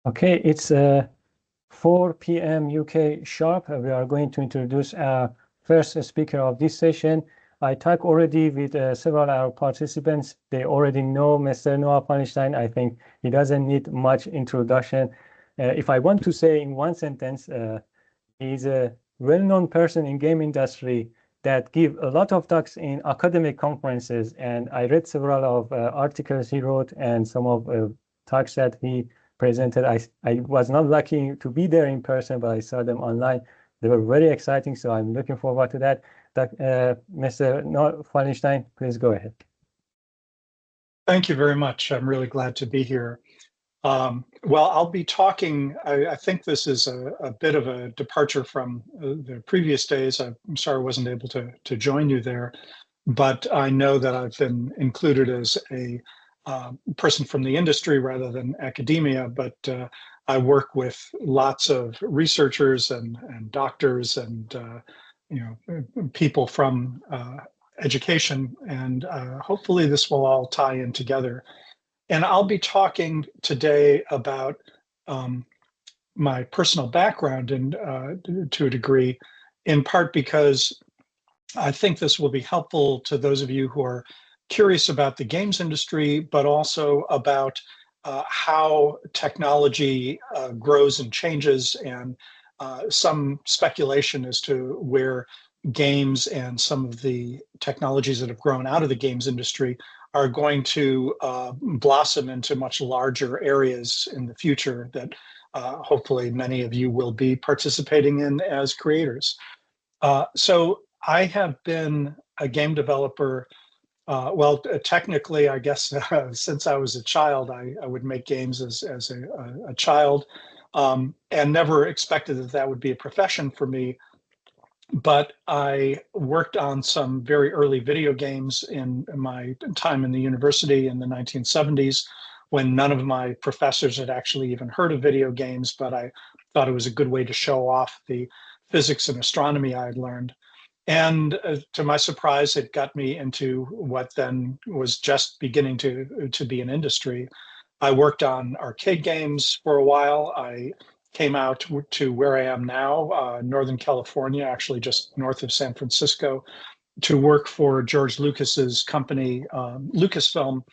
Okay, it's 4 p.m. UK sharp. We are going to introduce our first speaker of this session. I talked already with several of our participants. They already know Mr. Noah Falstein. I think he doesn't need much introduction. If I want to say in one sentence, he's a well-known person in game industry that give a lot of talks in academic conferences. And I read several of articles he wrote and some of talks that he presented. I was not lucky to be there in person, but I saw them online. They were very exciting, so I'm looking forward to that. Mr. Fallenstein, please go ahead. Thank you very much. I'm really glad to be here. Well, I'll be talking, I think this is a bit of a departure from the previous days. I'm sorry I wasn't able to join you there, but I know that I've been included as a person from the industry rather than academia, but I work with lots of researchers and doctors and people from education, and hopefully this will all tie in together. And I'll be talking today about my personal background and to a degree, in part because I think this will be helpful to those of you who are curious about the games industry, but also about how technology grows and changes, and some speculation as to where games and some of the technologies that have grown out of the games industry are going to blossom into much larger areas in the future that hopefully many of you will be participating in as creators. So I have been a game developer. Technically, I guess since I was a child, I would make games as a child, and never expected that that would be a profession for me. But I worked on some very early video games in my time in the university in the 1970s, when none of my professors had actually even heard of video games, but I thought it was a good way to show off the physics and astronomy I had learned. And to my surprise, it got me into what then was just beginning to be an industry. I worked on arcade games for a while. I came out to where I am now, Northern California, actually just north of San Francisco, to work for George Lucas's company, Lucasfilm,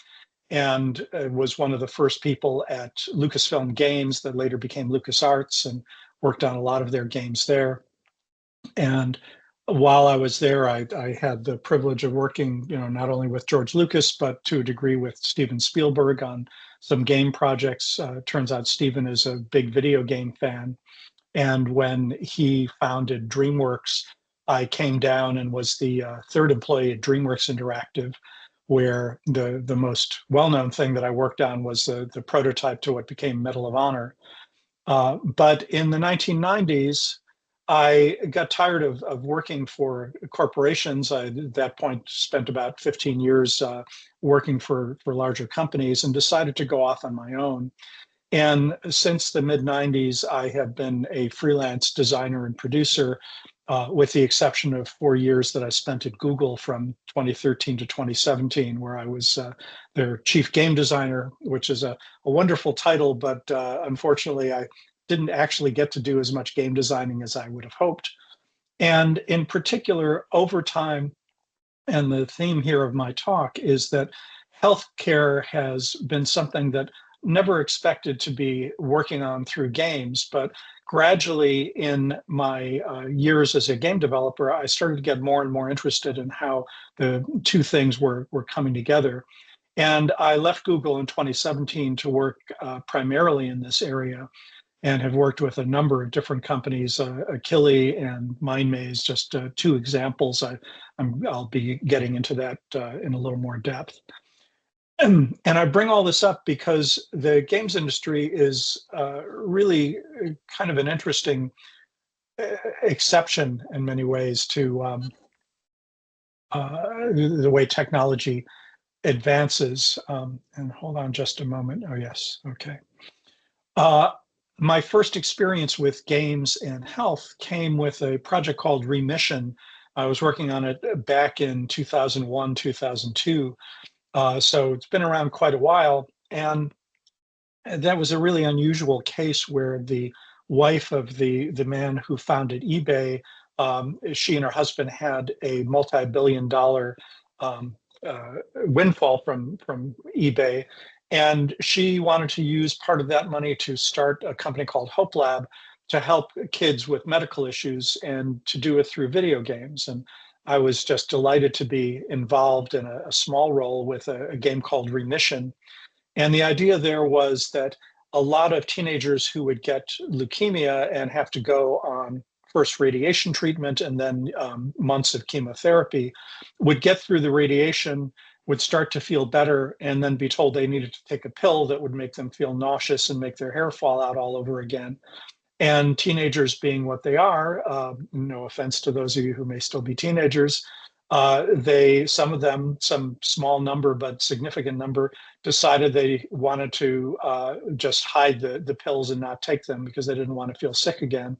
and was one of the first people at Lucasfilm Games that later became LucasArts, and worked on a lot of their games there. And while I was there, I had the privilege of working, not only with George Lucas, but to a degree with Steven Spielberg on some game projects. Turns out Steven is a big video game fan. And when he founded DreamWorks, I came down and was the third employee at DreamWorks Interactive, where the most well-known thing that I worked on was the prototype to what became Medal of Honor. But in the 1990s, I got tired of working for corporations. I, at that point, spent about 15 years working for larger companies, and decided to go off on my own. And since the mid 90s, I have been a freelance designer and producer, with the exception of 4 years that I spent at Google from 2013 to 2017, where I was their chief game designer, which is a wonderful title, but unfortunately, I didn't actually get to do as much game designing as I would have hoped. And in particular, over time, and the theme here of my talk is that healthcare has been something that never expected to be working on through games, but gradually in my years as a game developer, I started to get more and more interested in how the two things were coming together. And I left Google in 2017 to work primarily in this area, and have worked with a number of different companies, Achille and MindMaze, just two examples. I'll be getting into that in a little more depth. And I bring all this up because the games industry is really kind of an interesting exception in many ways to the way technology advances. And hold on just a moment. Oh, yes. Okay. My first experience with games and health came with a project called Remission. I was working on it back in 2001, 2002. So it's been around quite a while. And that was a really unusual case where the wife of the man who founded eBay, she and her husband had a multi-billion-dollar um, windfall from eBay, and she wanted to use part of that money to start a company called Hope Lab to help kids with medical issues and to do it through video games. And I was just delighted to be involved in a small role with a game called Remission. And the idea there was that a lot of teenagers who would get leukemia and have to go on first radiation treatment and then months of chemotherapy would get through the radiation, would start to feel better, and then be told they needed to take a pill that would make them feel nauseous and make their hair fall out all over again. And teenagers being what they are, no offense to those of you who may still be teenagers, some of them, some small number but significant number, decided they wanted to just hide the pills and not take them because they didn't want to feel sick again,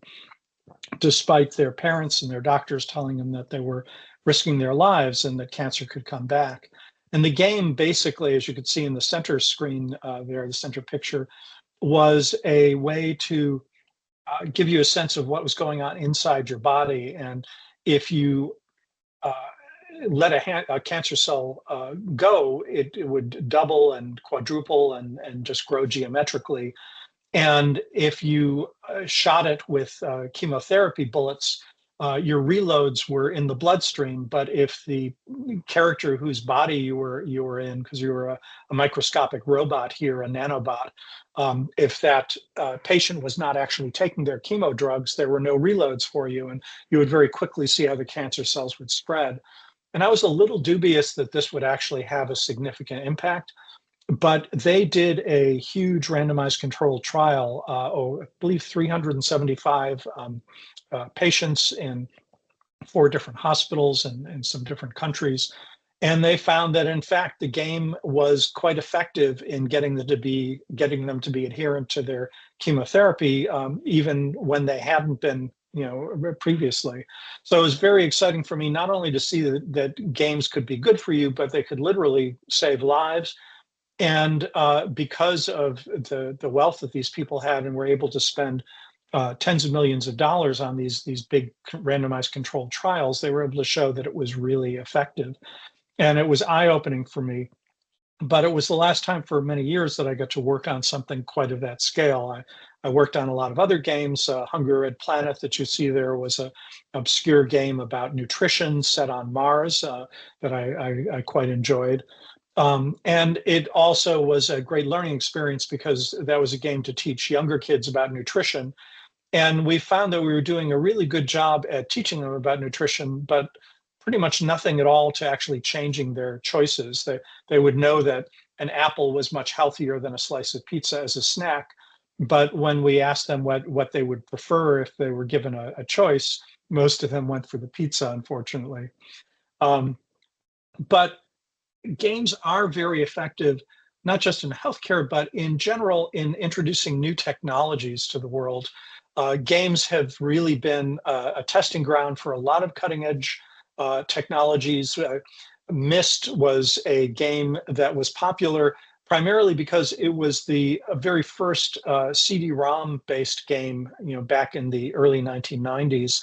despite their parents and their doctors telling them that they were risking their lives and that cancer could come back. And the game, basically, as you could see in the center screen there, the center picture, was a way to give you a sense of what was going on inside your body. And if you uh, let a cancer cell go, it would double and quadruple and just grow geometrically. And if you shot it with chemotherapy bullets, your reloads were in the bloodstream. But if the character whose body you were in, because you were a microscopic robot here, a nanobot, if that patient was not actually taking their chemo drugs, there were no reloads for you, and you would very quickly see how the cancer cells would spread. And I was a little dubious that this would actually have a significant impact. But they did a huge randomized controlled trial, I believe 375 patients in 4 different hospitals and some different countries. And they found that, in fact, the game was quite effective in getting them to be adherent to their chemotherapy, even when they hadn't been, previously. So it was very exciting for me not only to see that games could be good for you, but they could literally save lives. And because of the wealth that these people had and were able to spend tens of millions of dollars on these big randomized controlled trials, they were able to show that it was really effective. And it was eye-opening for me. But it was the last time for many years that I got to work on something quite of that scale. I worked on a lot of other games. Hunger Red Planet that you see there was an obscure game about nutrition set on Mars that I quite enjoyed. And it also was a great learning experience because that was a game to teach younger kids about nutrition. And we found that we were doing a really good job at teaching them about nutrition, but pretty much nothing at all to actually changing their choices. They would know that an apple was much healthier than a slice of pizza as a snack. But when we asked them what they would prefer if they were given a choice, most of them went for the pizza, unfortunately. But games are very effective, not just in healthcare, but in general in introducing new technologies to the world. Games have really been a testing ground for a lot of cutting edge technologies. Myst was a game that was popular primarily because it was the very first CD-ROM based game, back in the early 1990s.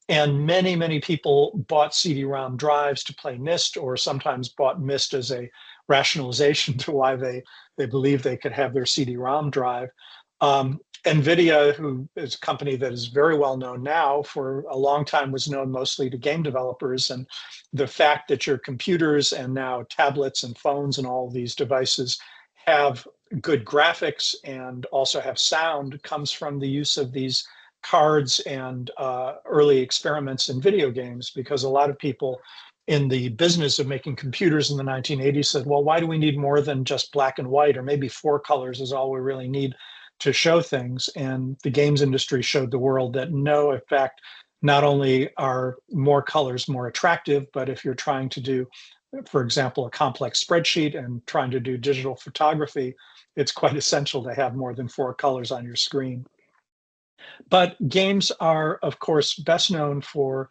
And many, many people bought CD-ROM drives to play Myst, or sometimes bought Myst as a rationalization to why they believed they could have their CD-ROM drive. NVIDIA, who is a company that is very well known now, for a long time was known mostly to game developers. And the fact that your computers and now tablets and phones and all of these devices have good graphics and also have sound comes from the use of these cards and early experiments in video games, because a lot of people in the business of making computers in the 1980s said, well, why do we need more than just black and white, or maybe 4 colors is all we really need to show things? And the games industry showed the world that no, in fact, not only are more colors more attractive, but if you're trying to do, for example, a complex spreadsheet and trying to do digital photography, it's quite essential to have more than 4 colors on your screen. But games are, of course, best known for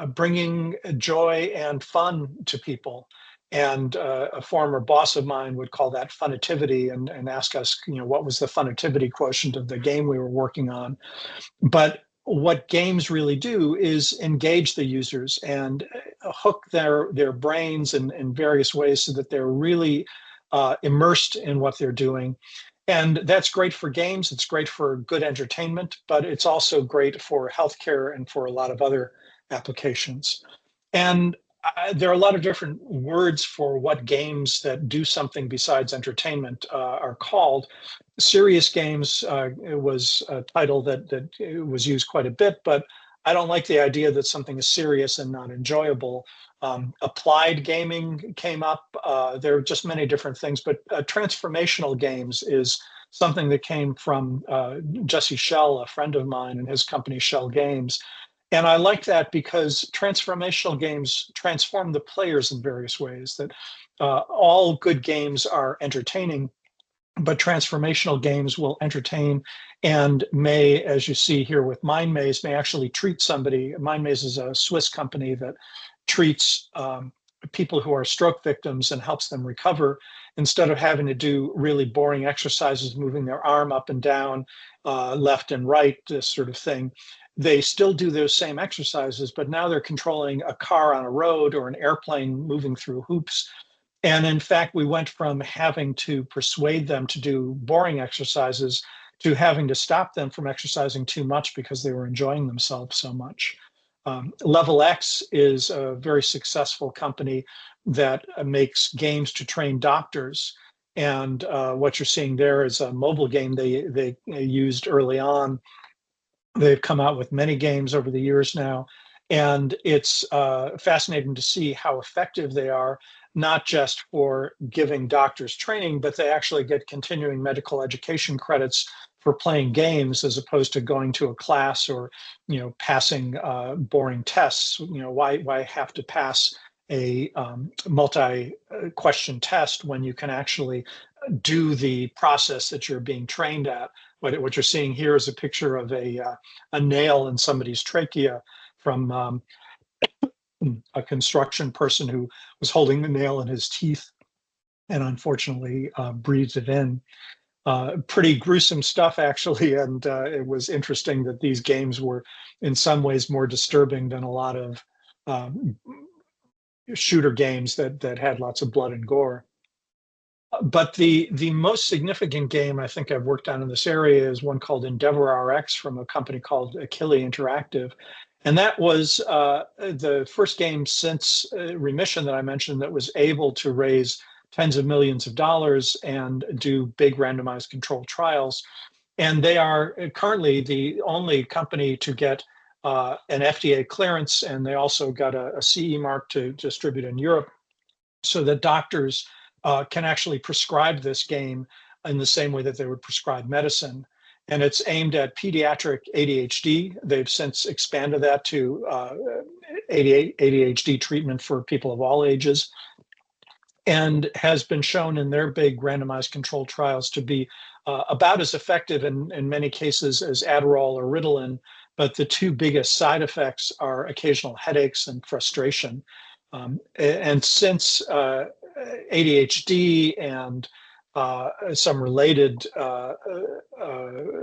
bringing joy and fun to people. And a former boss of mine would call that funativity and ask us, what was the funativity quotient of the game we were working on. But what games really do is engage the users and hook their brains in various ways so that they're really immersed in what they're doing. And that's great for games. It's great for good entertainment, but it's also great for healthcare and for a lot of other applications. And there are a lot of different words for what games that do something besides entertainment are called. Serious games was a title that was used quite a bit, but I don't like the idea that something is serious and not enjoyable. Applied gaming came up. There are just many different things, but transformational games is something that came from Jesse Schell, a friend of mine, and his company Schell Games. And I like that because transformational games transform the players in various ways. That all good games are entertaining, but transformational games will entertain and may, as you see here with MindMaze, may actually treat somebody. MindMaze is a Swiss company that treats people who are stroke victims and helps them recover instead of having to do really boring exercises, moving their arm up and down, left and right, this sort of thing. They still do those same exercises, but now they're controlling a car on a road or an airplane moving through hoops. And in fact, we went from having to persuade them to do boring exercises to having to stop them from exercising too much because they were enjoying themselves so much. Level X is a very successful company that makes games to train doctors. And what you're seeing there is a mobile game they used early on. They've come out with many games over the years now, and it's fascinating to see how effective they are, not just for giving doctors training, but they actually get continuing medical education credits for playing games as opposed to going to a class or, passing boring tests. Why have to pass a multi-question test when you can actually do the process that you're being trained at? What you're seeing here is a picture of a nail in somebody's trachea from a construction person who was holding the nail in his teeth and unfortunately breathed it in. Pretty gruesome stuff, actually, and it was interesting that these games were in some ways more disturbing than a lot of shooter games that had lots of blood and gore. But the most significant game I think I've worked on in this area is one called Endeavor RX from a company called Achille Interactive. And that was the first game since Remission that I mentioned that was able to raise tens of millions of dollars and do big randomized controlled trials. And they are currently the only company to get an FDA clearance, and they also got a CE mark to distribute in Europe so that doctors can actually prescribe this game in the same way that they would prescribe medicine. And it's aimed at pediatric ADHD. They've since expanded that to ADHD treatment for people of all ages, and has been shown in their big randomized controlled trials to be about as effective in many cases as Adderall or Ritalin. But the two biggest side effects are occasional headaches and frustration. And since ADHD and some related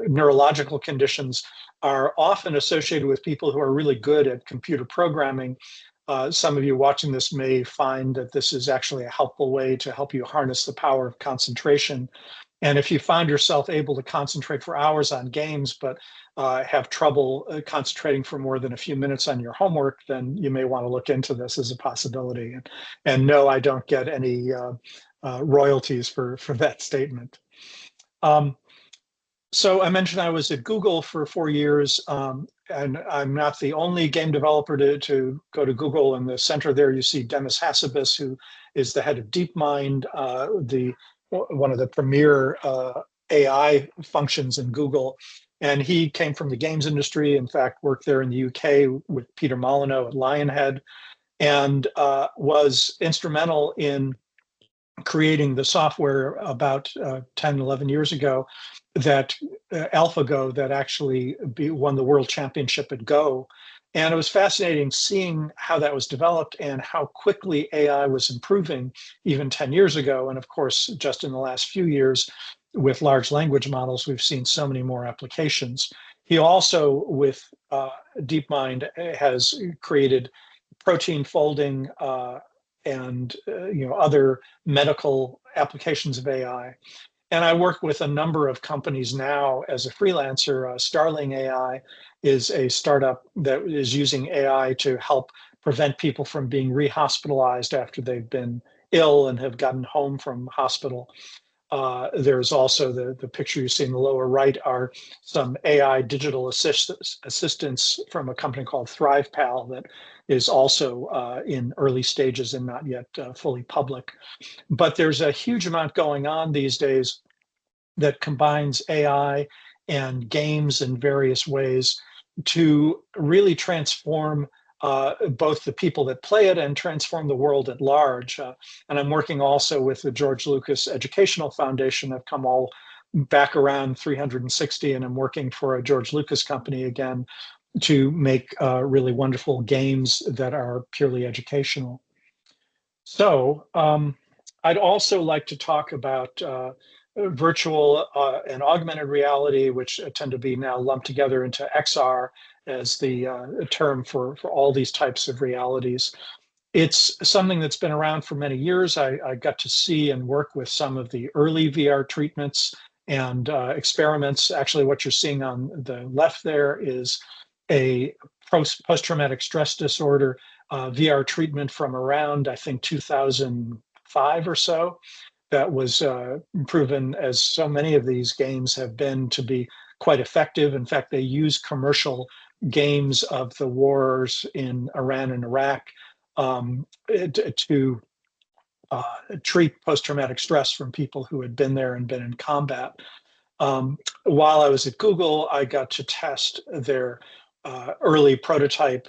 neurological conditions are often associated with people who are really good at computer programming, some of you watching this may find that this is actually a helpful way to help you harness the power of concentration. And if you find yourself able to concentrate for hours on games, but have trouble concentrating for more than a few minutes on your homework, then you may want to look into this as a possibility. And no, I don't get any royalties for that statement. So I mentioned I was at Google for 4 years, and I'm not the only game developer to go to Google. In the center there, you see Demis Hassabis, who is the head of DeepMind, one of the premier AI functions in Google. And he came from the games industry, in fact, worked there in the UK with Peter Molyneux at Lionhead, and was instrumental in creating the software about 10, 11 years ago that AlphaGo that actually won the world championship at Go. And it was fascinating seeing how that was developed and how quickly AI was improving even 10 years ago. And of course, just in the last few years with large language models, we've seen so many more applications. He also, with DeepMind, has created protein folding and other medical applications of AI. And I work with a number of companies now as a freelancer. Starling AI is a startup that is using AI to help prevent people from being rehospitalized after they've been ill and have gotten home from hospital. There's also the picture you see in the lower right are some AI digital assistants from a company called ThrivePal that is also in early stages and not yet fully public. But there's a huge amount going on these days that combines AI and games in various ways to really transform both the people that play it and transform the world at large. And I'm working also with the George Lucas Educational Foundation. I've come all back around 360, and I'm working for a George Lucas company again to make really wonderful games that are purely educational. So I'd also like to talk about virtual and augmented reality, which tend to be now lumped together into XR as the term for all these types of realities. It's something that's been around for many years. I got to see and work with some of the early VR treatments and experiments. Actually, what you're seeing on the left there is a post-traumatic stress disorder VR treatment from around, I think, 2005 or so that was proven, as so many of these games have been, to be quite effective. In fact, they use commercial games of the wars in Iran and Iraq to treat post-traumatic stress from people who had been there and been in combat. While I was at Google, I got to test their early prototype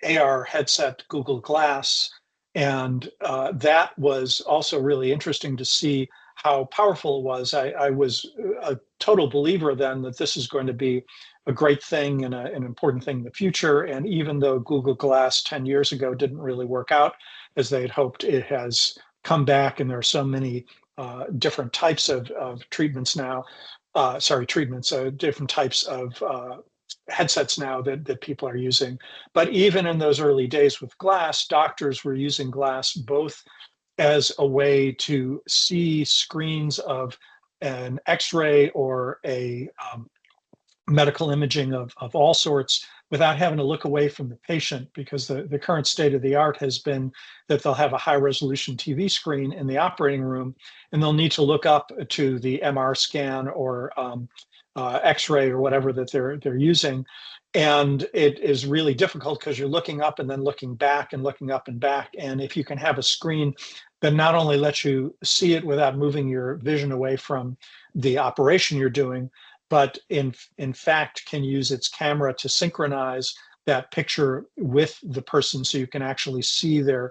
AR headset, Google Glass, and that was also really interesting to see how powerful it was. I was a total believer then that this is going to be a great thing and an important thing in the future. And even though Google Glass 10 years ago didn't really work out as they had hoped, it has come back, and there are so many different types of treatments now. Different types of headsets now that people are using. But even in those early days with glass, doctors were using glass both as a way to see screens of an X-ray or a medical imaging of all sorts without having to look away from the patient, because the current state of the art has been that they'll have a high resolution TV screen in the operating room, and they'll need to look up to the MR scan or X-ray or whatever that they're using. And it is really difficult because you're looking up and then looking back and looking up and back. And if you can have a screen that not only lets you see it without moving your vision away from the operation you're doing, but in fact can use its camera to synchronize that picture with the person so you can actually see their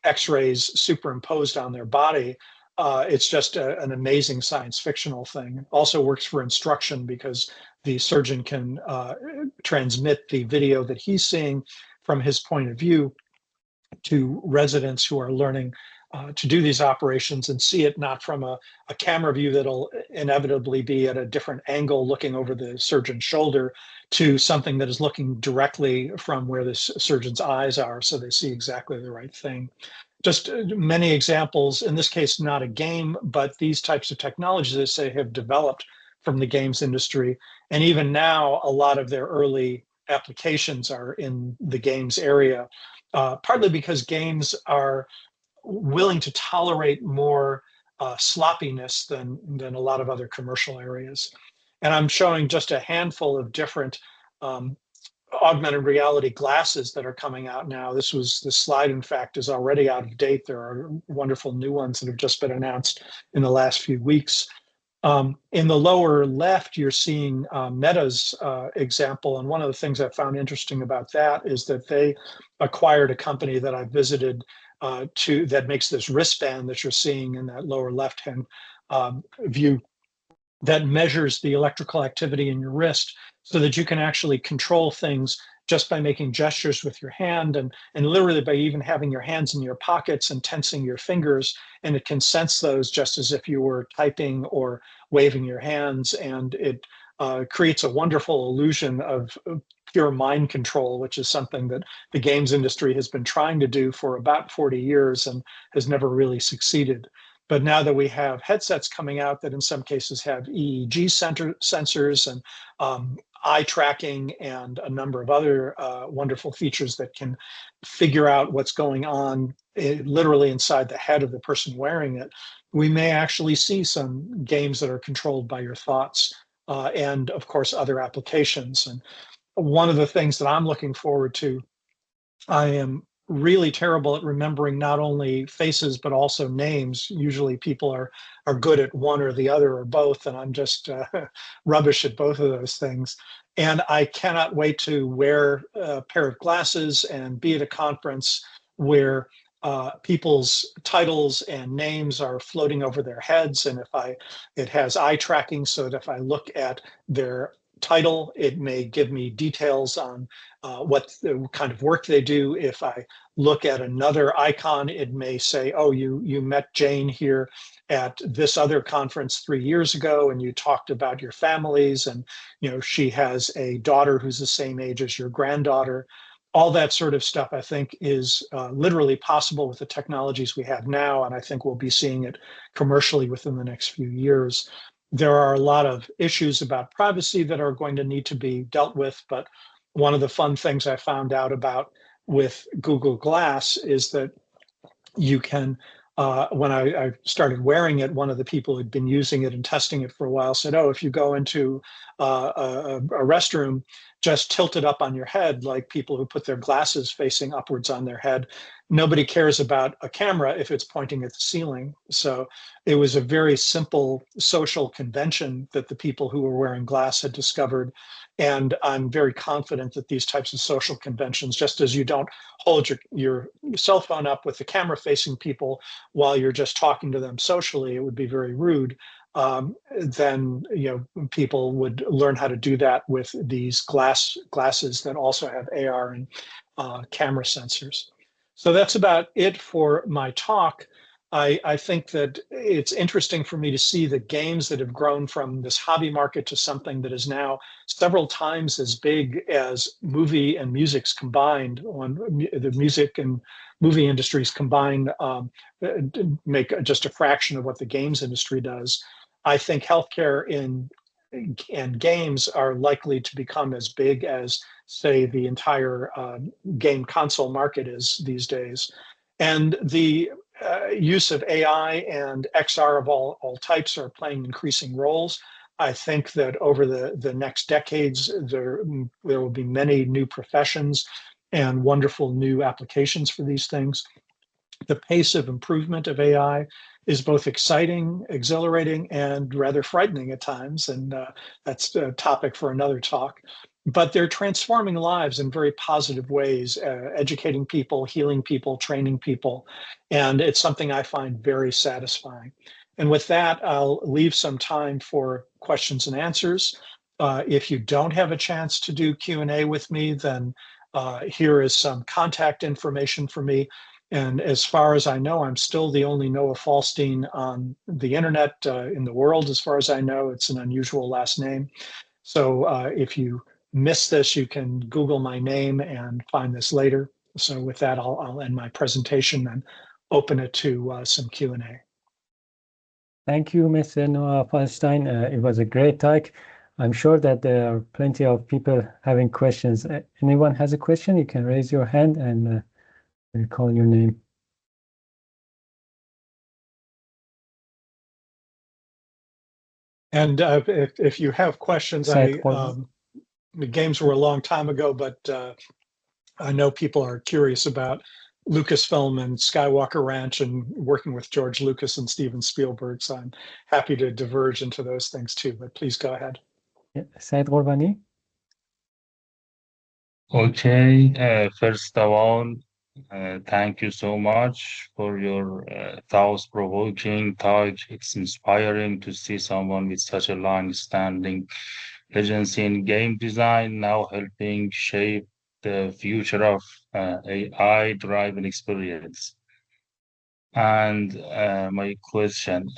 X-rays superimposed on their body. It's just an amazing science fictional thing. Also works for instruction because the surgeon can transmit the video that he's seeing from his point of view to residents who are learning to do these operations and see it not from a camera view that'll inevitably be at a different angle looking over the surgeon's shoulder to something that is looking directly from where the surgeon's eyes are, so they see exactly the right thing. Just many examples, in this case, not a game, but these types of technologies, I say, have developed from the games industry. And even now, a lot of their early applications are in the games area, partly because games are willing to tolerate more sloppiness than a lot of other commercial areas. And I'm showing just a handful of different augmented reality glasses that are coming out now. This slide, in fact, is already out of date. There are wonderful new ones that have just been announced in the last few weeks. In the lower left, you're seeing Meta's example. And one of the things I found interesting about that is that they acquired a company that I visited that makes this wristband that you're seeing in that lower left-hand view. that measures the electrical activity in your wrist so that you can actually control things just by making gestures with your hand and literally by even having your hands in your pockets and tensing your fingers. And it can sense those just as if you were typing or waving your hands. And it creates a wonderful illusion of pure mind control, which is something that the games industry has been trying to do for about 40 years and has never really succeeded. But now that we have headsets coming out that in some cases have EEG sensors and eye tracking and a number of other wonderful features that can figure out what's going on literally inside the head of the person wearing it, we may actually see some games that are controlled by your thoughts and, of course, other applications. And one of the things that I'm looking forward to, I am really terrible at remembering not only faces but also names. Usually people are good at one or the other or both, and I'm just rubbish at both of those things. And I cannot wait to wear a pair of glasses and be at a conference where people's titles and names are floating over their heads, and it has eye tracking, so that if I look at their title, it may give me details on what the kind of work they do. If I look at another icon, it may say, oh, you met Jane here at this other conference 3 years ago, and you talked about your families, and she has a daughter who's the same age as your granddaughter. All that sort of stuff, I think, is literally possible with the technologies we have now, and I think we'll be seeing it commercially within the next few years. There are a lot of issues about privacy that are going to need to be dealt with, but one of the fun things I found out about with Google Glass is that you can, when I started wearing it, one of the people who'd been using it and testing it for a while said, oh, if you go into a restroom, just tilt it up on your head, like people who put their glasses facing upwards on their head. Nobody cares about a camera if it's pointing at the ceiling. So it was a very simple social convention that the people who were wearing glass had discovered. And I'm very confident that these types of social conventions, just as you don't hold your cell phone up with the camera facing people while you're just talking to them socially, it would be very rude. Then people would learn how to do that with these glasses that also have AR and camera sensors. So that's about it for my talk. I think that it's interesting for me to see the games that have grown from this hobby market to something that is now several times as big as movie and music's combined. When the music and movie industries combined make just a fraction of what the games industry does. I think healthcare and games are likely to become as big as, say, the entire game console market is these days. And the use of AI and XR of all types are playing increasing roles. I think that over the next decades, there will be many new professions and wonderful new applications for these things. The pace of improvement of AI is both exciting, exhilarating, and rather frightening at times. And that's a topic for another talk. But they're transforming lives in very positive ways, educating people, healing people, training people. And it's something I find very satisfying. And with that, I'll leave some time for questions and answers. If you don't have a chance to do Q&A with me, then here is some contact information for me. And as far as I know, I'm still the only Noah Falstein on the internet in the world. As far as I know, it's an unusual last name. So if you miss this, you can Google my name and find this later. So with that, I'll end my presentation and open it to some Q&A. Thank you, Mr. Noah Falstein. It was a great talk. I'm sure that there are plenty of people having questions. Anyone has a question, you can raise your hand and we'll call your name. And if you have questions, the games were a long time ago, but I know people are curious about Lucasfilm and Skywalker Ranch and working with George Lucas and Steven Spielberg. So I'm happy to diverge into those things too, but please go ahead. Said Gorbani. Okay, first of all, Thank you so much for your thought-provoking talk. It's inspiring to see someone with such a long-standing legacy in game design now helping shape the future of AI-driven experience. And my question,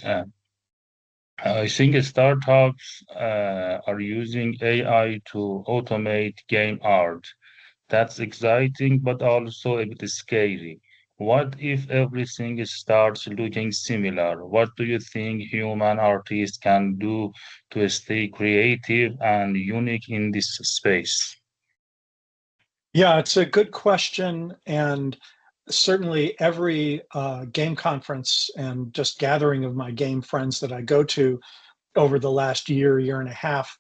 I think startups are using AI to automate game art. That's exciting, but also a bit scary. What if everything starts looking similar? What do you think human artists can do to stay creative and unique in this space? Yeah, it's a good question. And certainly every game conference and just gathering of my game friends that I go to over the last year and a half,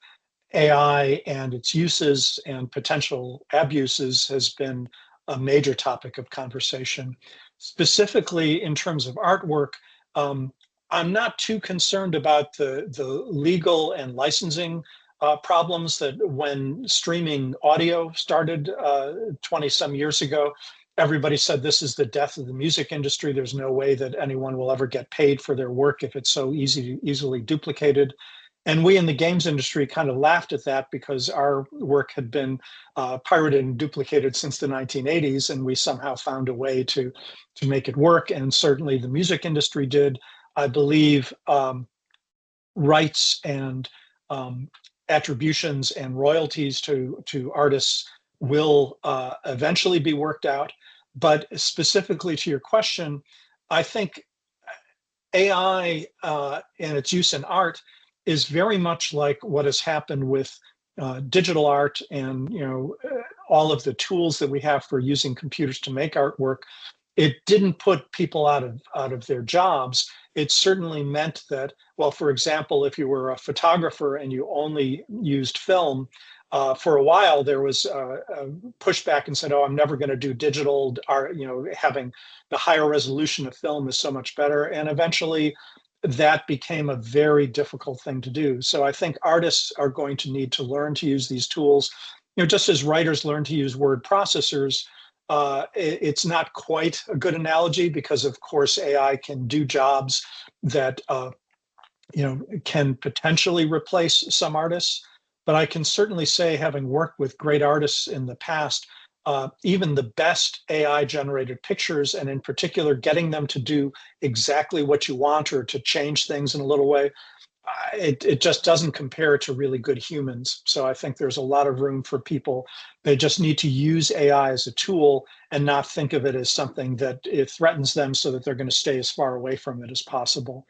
AI and its uses and potential abuses has been a major topic of conversation. Specifically in terms of artwork, um, I'm not too concerned about the legal and licensing problems that when streaming audio started 20 some years ago, everybody said this is the death of the music industry. There's no way that anyone will ever get paid for their work if it's so easily duplicated. And we in the games industry kind of laughed at that because our work had been pirated and duplicated since the 1980s, and we somehow found a way to make it work. And certainly the music industry did. I believe rights and attributions and royalties to artists will eventually be worked out. But specifically to your question, I think AI and its use in art is very much like what has happened with digital art and all of the tools that we have for using computers to make artwork. It didn't put people out of their jobs. It certainly meant that, well, for example, if you were a photographer and you only used film, for a while there was a pushback and said, "Oh, I'm never going to do digital art. Having the higher resolution of film is so much better." And eventually, that became a very difficult thing to do. So I think artists are going to need to learn to use these tools. Just as writers learn to use word processors, it's not quite a good analogy because, of course, AI can do jobs that can potentially replace some artists. But I can certainly say, having worked with great artists in the past, even the best AI generated pictures, and in particular, getting them to do exactly what you want or to change things in a little way, it just doesn't compare to really good humans. So I think there's a lot of room for people. They just need to use AI as a tool and not think of it as something that it threatens them so that they're going to stay as far away from it as possible.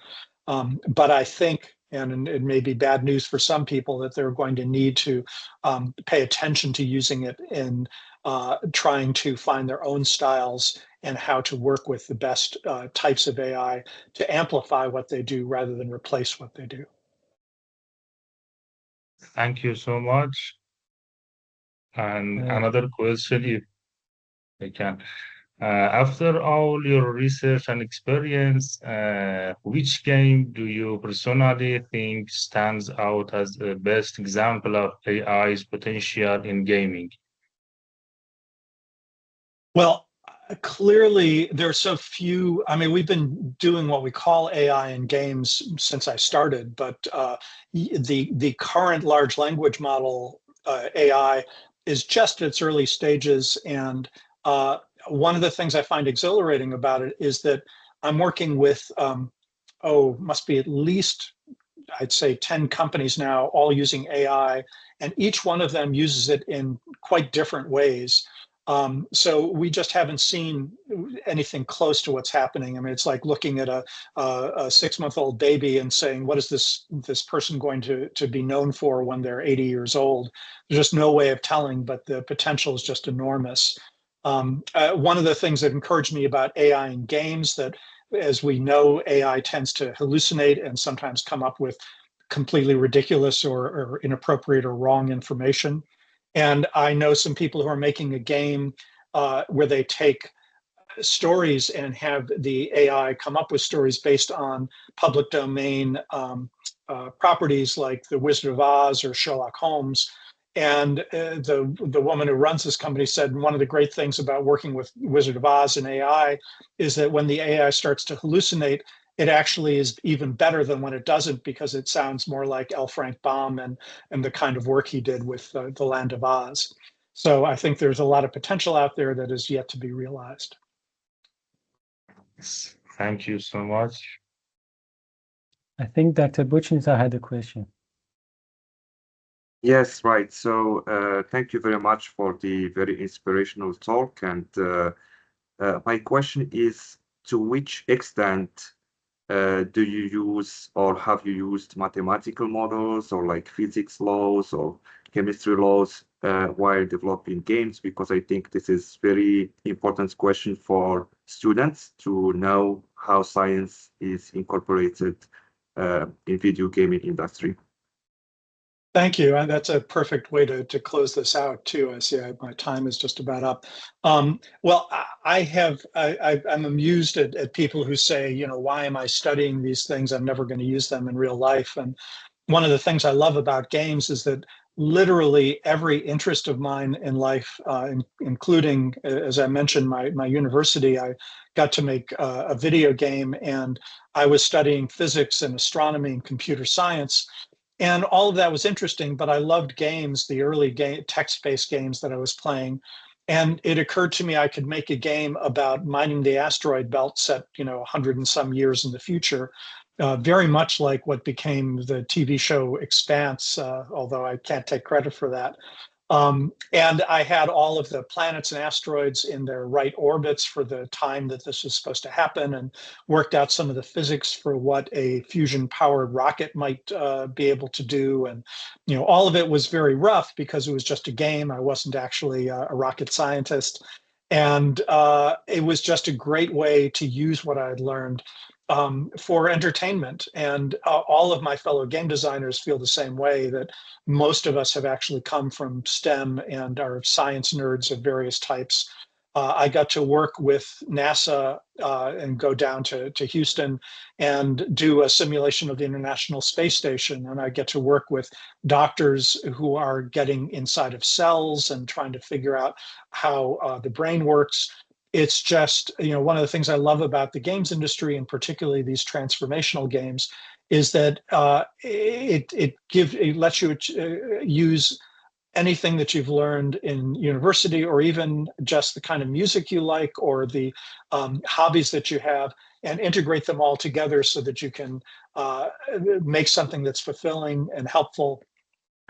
But I think, and it may be bad news for some people, that they're going to need to pay attention to using it in trying to find their own styles and how to work with the best types of AI to amplify what they do rather than replace what they do. Thank you so much. And Uh, another question, if I can. After all your research and experience, which game do you personally think stands out as the best example of AI's potential in gaming? Well, clearly there's so few. I mean, we've been doing what we call AI in games since I started, but the current large language model AI is just at its early stages. And one of the things I find exhilarating about it is that I'm working with must be at least, I'd say, 10 companies now, all using AI, and each one of them uses it in quite different ways. So we just haven't seen anything close to what's happening. I mean, it's like looking at a 6-month-old baby and saying, what is this person going to be known for when they're 80 years old? There's just no way of telling, but the potential is just enormous. One of the things that encouraged me about AI in games, that as we know, AI tends to hallucinate and sometimes come up with completely ridiculous or inappropriate or wrong information. And I know some people who are making a game where they take stories and have the AI come up with stories based on public domain properties like The Wizard of Oz or Sherlock Holmes. And the woman who runs this company said one of the great things about working with Wizard of Oz and AI is that when the AI starts to hallucinate, it actually is even better than when it doesn't, because it sounds more like L. Frank Baum and the kind of work he did with the Land of Oz. So I think there's a lot of potential out there that is yet to be realized. Thank you so much. I think Dr. Buchinta had a question. Yes, right. So thank you very much for the very inspirational talk. And my question is, to which extent do you use or have you used mathematical models or like physics laws or chemistry laws while developing games? Because I think this is very important question for students to know how science is incorporated in video gaming industry. Thank you. And that's a perfect way to close this out too. I see my time is just about up. Well, I'm amused at people who say, you know, why am I studying these things? I'm never going to use them in real life. And one of the things I love about games is that literally every interest of mine in life, including, as I mentioned, my university, I got to make a video game, and I was studying physics and astronomy and computer science. And all of that was interesting, but I loved games, the early text-based games that I was playing. And it occurred to me I could make a game about mining the asteroid belt set, you know, 100 and some years in the future, very much like what became the TV show Expanse, although I can't take credit for that. And I had all of the planets and asteroids in their right orbits for the time that this was supposed to happen, and worked out some of the physics for what a fusion-powered rocket might be able to do. And, you know, all of it was very rough because it was just a game. I wasn't actually a rocket scientist. And it was just a great way to use what I had learned for entertainment. And all of my fellow game designers feel the same way, that most of us have actually come from STEM and are science nerds of various types. I got to work with NASA and go down to Houston and do a simulation of the International Space Station. And I get to work with doctors who are getting inside of cells and trying to figure out how the brain works. It's just, you know, one of the things I love about the games industry, and particularly these transformational games, is that it lets you use anything that you've learned in university, or even just the kind of music you like, or the hobbies that you have, and integrate them all together so that you can make something that's fulfilling and helpful.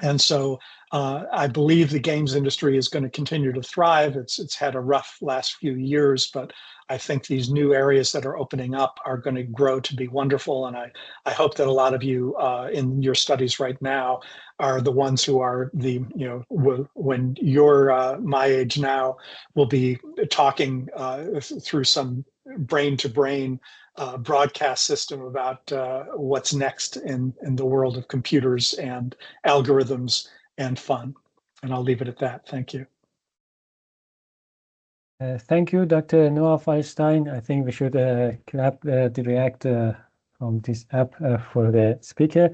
And so I believe the games industry is going to continue to thrive. It's had a rough last few years, but I think these new areas that are opening up are going to grow to be wonderful. And I hope that a lot of you in your studies right now are the ones who are the, you know, when you're my age now, will be talking through some brain-to-brain broadcast system about what's next in the world of computers and algorithms and fun. And I'll leave it at that. Thank you. Thank you, Dr. Noah Falstein. I think we should clap the React from this app for the speaker.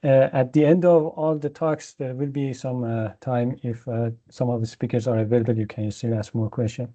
At the end of all the talks, there will be some time if some of the speakers are available, you can still ask more questions.